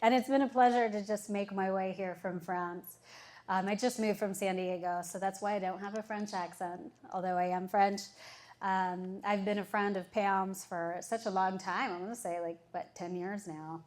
And it's been a pleasure to just make my way here from France. I just moved from San Diego, so that's why I don't have a French accent, although I am French. I've been a friend of Pam's for such a long time. I'm going to say 10 years now.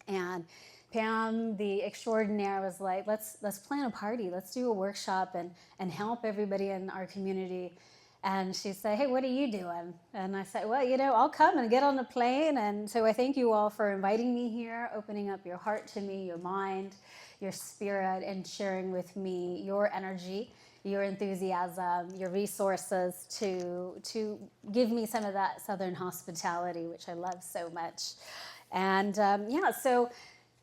And Pam, the extraordinaire, was like, let's plan a party. Let's do a workshop and help everybody in our community. And she said, hey, what are you doing? And I said, well, I'll come and get on the plane. And so I thank you all for inviting me here, opening up your heart to me, your mind, your spirit, and sharing with me your energy, your enthusiasm, your resources to give me some of that Southern hospitality, which I love so much. And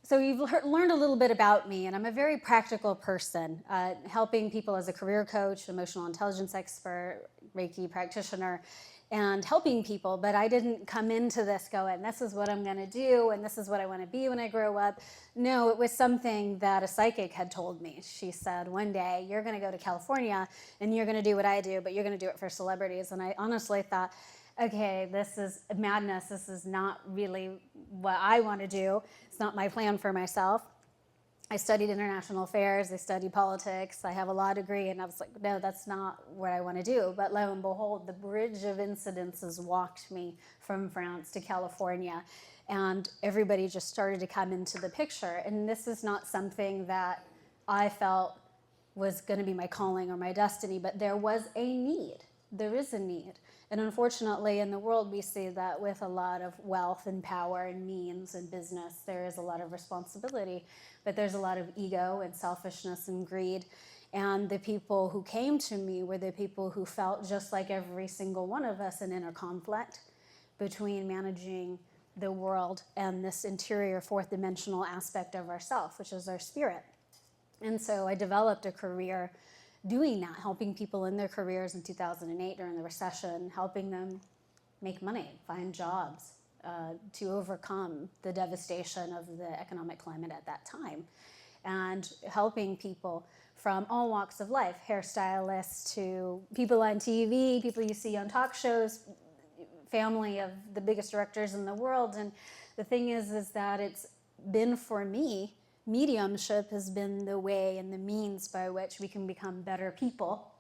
so you've learned a little bit about me, and I'm a very practical person, helping people as a career coach, emotional intelligence expert, Reiki practitioner, and helping people. But I didn't come into this going, this is what I'm going to do, and this is what I want to be when I grow up. No, it was something that a psychic had told me. She said, one day you're going to go to California, and you're going to do what I do, but you're going to do it for celebrities. And I honestly thought, okay, this is madness. This is not really what I want to do. It's not my plan for myself. I studied international affairs. I studied politics. I have a law degree. And I was like, no, that's not what I want to do. But lo and behold, the bridge of incidences walked me from France to California. And everybody just started to come into the picture. And this is not something that I felt was going to be my calling or my destiny, but there was a need. There is a need. And unfortunately, in the world, we see that with a lot of wealth and power and means and business, there is a lot of responsibility, but there's a lot of ego and selfishness and greed. And the people who came to me were the people who felt just like every single one of us, an inner conflict between managing the world and this interior fourth dimensional aspect of ourself, which is our spirit. And so I developed a career doing that, helping people in their careers in 2008 during the recession, helping them make money, find jobs, to overcome the devastation of the economic climate at that time, and helping people from all walks of life, hairstylists to people on TV, people you see on talk shows, family of the biggest directors in the world. And the thing is that it's been, for me, mediumship has been the way and the means by which we can become better people,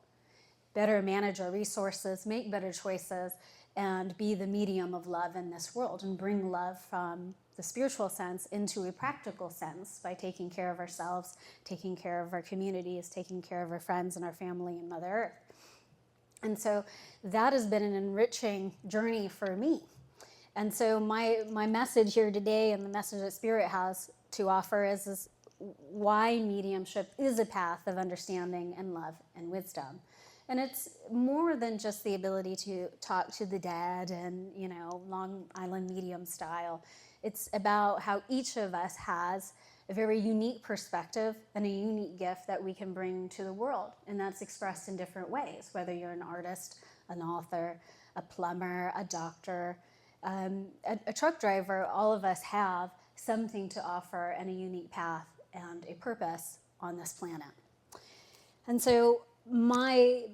better manage our resources, make better choices, and be the medium of love in this world and bring love from the spiritual sense into a practical sense by taking care of ourselves, taking care of our communities, taking care of our friends and our family and Mother Earth. And so that has been an enriching journey for me. And so my message here today, and the message that Spirit has to offer, is why mediumship is a path of understanding and love and wisdom. And it's more than just the ability to talk to the dead and, Long Island medium style. It's about how each of us has a very unique perspective and a unique gift that we can bring to the world. And that's expressed in different ways, whether you're an artist, an author, a plumber, a doctor, a truck driver. All of us have something to offer and a unique path and a purpose on this planet. And so my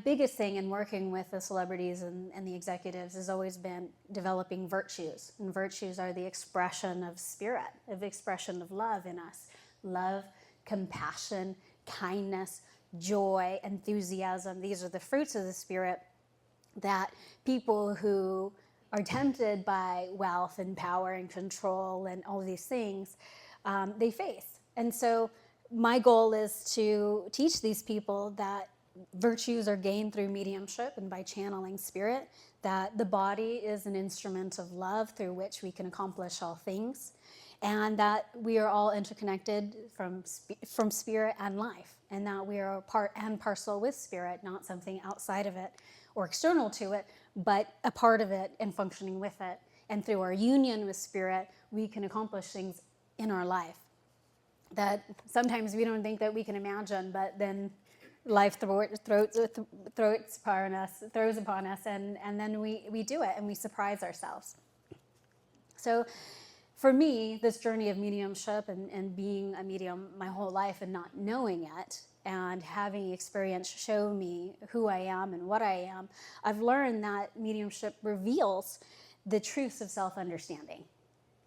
biggest thing in working with the celebrities and the executives has always been developing virtues. And virtues are the expression of spirit, of expression of love in us. Love, compassion, kindness, joy, enthusiasm. These are the fruits of the spirit that people who are tempted by wealth and power and control and all these things, they face. And so my goal is to teach these people that virtues are gained through mediumship and by channeling spirit, that the body is an instrument of love through which we can accomplish all things, and that we are all interconnected from spirit and life, and that we are part and parcel with spirit, not something outside of it or external to it, but a part of it and functioning with it. And through our union with spirit, we can accomplish things in our life that sometimes we don't think that we can imagine, but then life throws upon us, and then we do it and we surprise ourselves. So for me, this journey of mediumship and being a medium my whole life and not knowing it, and having experience show me who I am and what I am, I've learned that mediumship reveals the truths of self-understanding.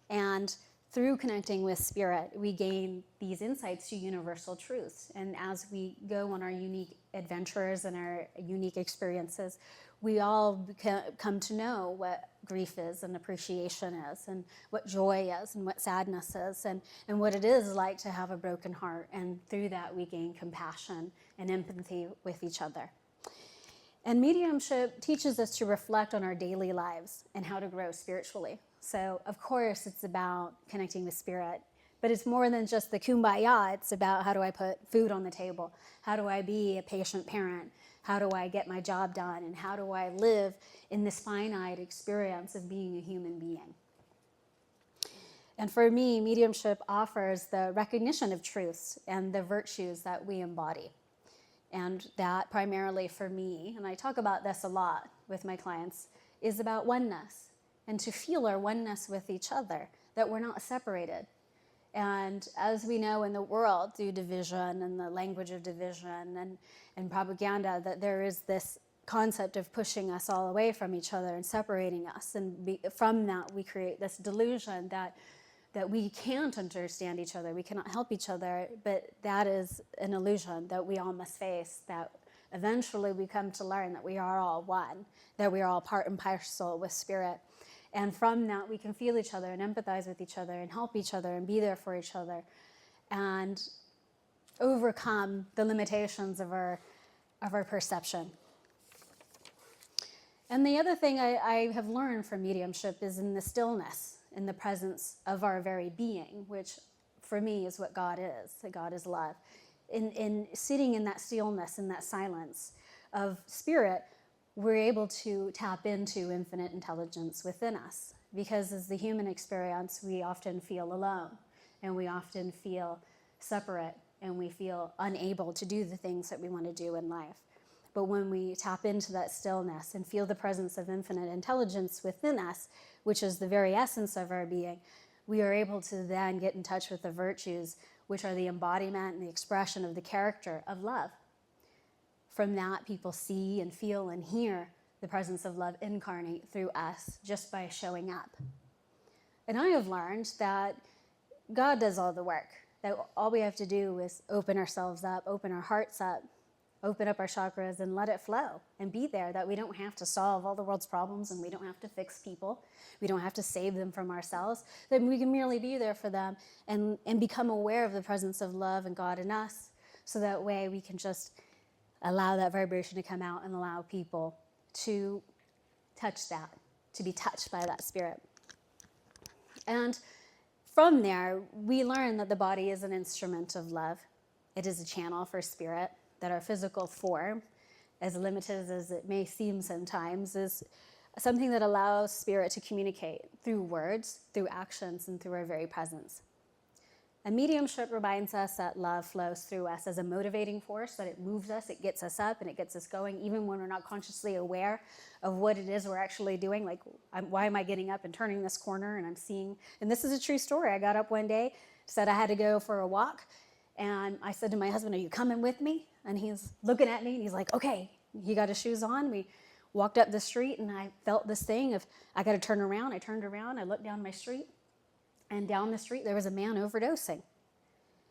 And through connecting with spirit, we gain these insights to universal truths. And as we go on our unique adventures and our unique experiences, we all come to know what grief is and appreciation is, and what joy is and what sadness is, and what it is like to have a broken heart. And through that, we gain compassion and empathy with each other. And mediumship teaches us to reflect on our daily lives and how to grow spiritually. So, of course, it's about connecting with spirit, but it's more than just the kumbaya. It's about, how do I put food on the table? How do I be a patient parent? How do I get my job done? And how do I live in this finite experience of being a human being? And for me, mediumship offers the recognition of truths and the virtues that we embody. And that primarily for me, and I talk about this a lot with my clients, is about oneness, and to feel our oneness with each other, that we're not separated. And as we know in the world, through division and the language of division and propaganda, that there is this concept of pushing us all away from each other and separating us. And from that, we create this delusion that we can't understand each other, we cannot help each other, but that is an illusion that we all must face, that eventually we come to learn that we are all one, that we are all part and parcel with spirit. And from that, we can feel each other and empathize with each other and help each other and be there for each other and overcome the limitations of our perception. And the other thing I have learned from mediumship is in the stillness, in the presence of our very being, which for me is what God is, that God is love. In sitting in that stillness, in that silence of spirit, we're able to tap into infinite intelligence within us. Because as the human experience, we often feel alone, and we often feel separate, and we feel unable to do the things that we want to do in life. But when we tap into that stillness and feel the presence of infinite intelligence within us, which is the very essence of our being, we are able to then get in touch with the virtues, which are the embodiment and the expression of the character of love. From that, people see and feel and hear the presence of love incarnate through us just by showing up. And I have learned that God does all the work, that all we have to do is open ourselves up, open our hearts up, open up our chakras and let it flow and be there, that we don't have to solve all the world's problems and we don't have to fix people. We don't have to save them from ourselves. That we can merely be there for them and become aware of the presence of love and God in us, so that way we can just allow that vibration to come out and allow people to touch that, to be touched by that spirit. And from there, we learn that the body is an instrument of love. It is a channel for spirit, that our physical form, as limited as it may seem sometimes, is something that allows spirit to communicate through words, through actions, and through our very presence. And mediumship reminds us that love flows through us as a motivating force, that it moves us, it gets us up, and it gets us going, even when we're not consciously aware of what it is we're actually doing. Like, why am I getting up and turning this corner? And I'm seeing, and this is a true story. I got up one day, said I had to go for a walk, and I said to my husband, "Are you coming with me?" And he's looking at me, and he's like, "Okay." He got his shoes on. We walked up the street, and I felt this thing of, I got to turn around. I turned around, I looked down my street, and down the street there was a man overdosing.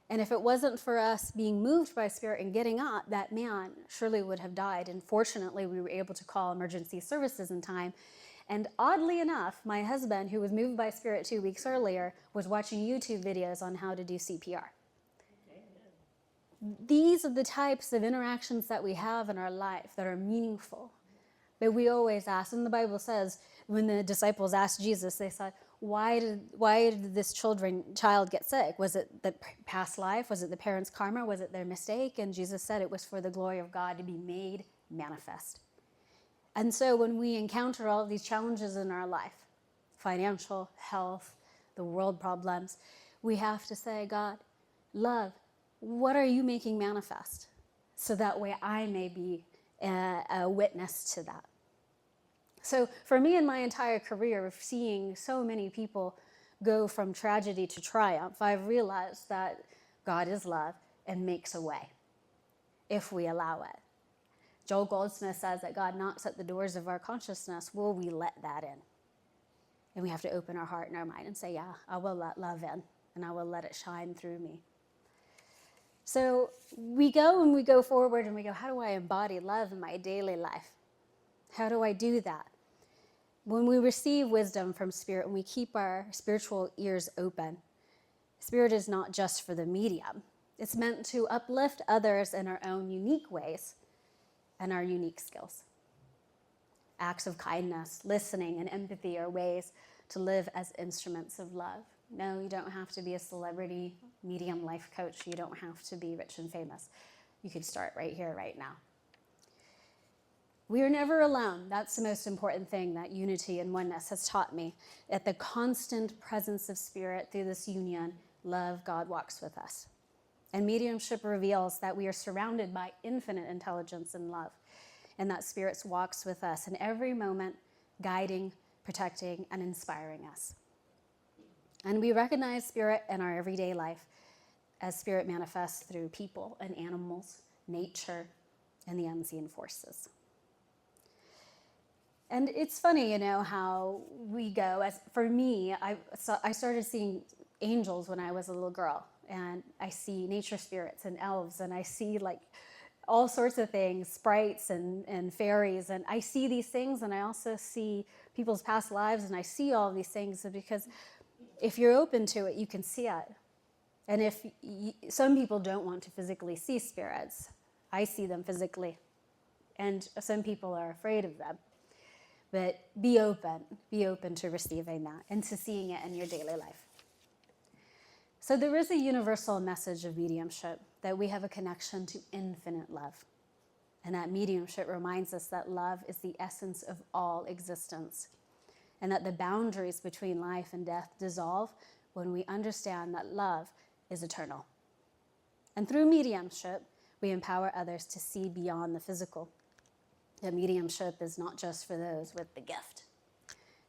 And if it wasn't for us being moved by spirit and getting up, that man surely would have died. And fortunately, we were able to call emergency services in time. And oddly enough, my husband, who was moved by spirit 2 weeks earlier, was watching YouTube videos on how to do CPR. These are the types of interactions that we have in our life that are meaningful. But we always ask, and the Bible says, when the disciples asked Jesus, they said, why did this child get sick? Was it the past life? Was it the parents' karma? Was it their mistake? And Jesus said it was for the glory of God to be made manifest. And so when we encounter all of these challenges in our life, financial, health, the world problems, we have to say, God, love, what are you making manifest? So that way I may be a witness to that. So for me in my entire career of seeing so many people go from tragedy to triumph, I've realized that God is love and makes a way if we allow it. Joel Goldsmith says that God knocks at the doors of our consciousness. Will we let that in? And we have to open our heart and our mind and say, yeah, I will let love in, and I will let it shine through me. So we go forward and we go, how do I embody love in my daily life? How do I do that? When we receive wisdom from Spirit, and we keep our spiritual ears open, Spirit is not just for the medium. It's meant to uplift others in our own unique ways and our unique skills. Acts of kindness, listening, and empathy are ways to live as instruments of love. No, you don't have to be a celebrity medium life coach. You don't have to be rich and famous. You could start right here, right now. We are never alone. That's the most important thing that unity and oneness has taught me. At the constant presence of Spirit through this union, love, God walks with us. And mediumship reveals that we are surrounded by infinite intelligence and love, and that Spirit walks with us in every moment, guiding, protecting, and inspiring us. And we recognize Spirit in our everyday life as Spirit manifests through people and animals, nature, and the unseen forces. And it's funny, how we go. As for me, I started seeing angels when I was a little girl, and I see nature spirits and elves, and I see all sorts of things, sprites and fairies, and I see these things, and I also see people's past lives, and I see all of these things because if you're open to it, you can see it. And if some people don't want to physically see spirits, I see them physically, and some people are afraid of them. But be open to receiving that and to seeing it in your daily life. So there is a universal message of mediumship, that we have a connection to infinite love. And that mediumship reminds us that love is the essence of all existence, and that the boundaries between life and death dissolve when we understand that love is eternal. And through mediumship, we empower others to see beyond the physical. That mediumship is not just for those with the gift.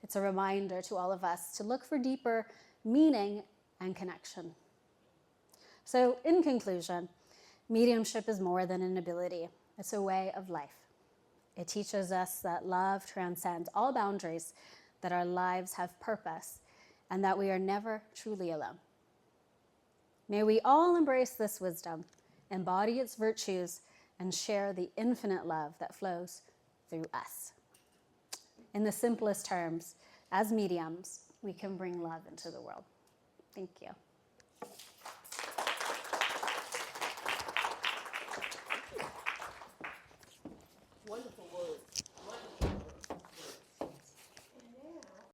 It's a reminder to all of us to look for deeper meaning and connection. So, in conclusion, mediumship is more than an ability. It's a way of life. It teaches us that love transcends all boundaries, that our lives have purpose, and that we are never truly alone. May we all embrace this wisdom, embody its virtues, and share the infinite love that flows through us. In the simplest terms, as mediums, we can bring love into the world. Thank you.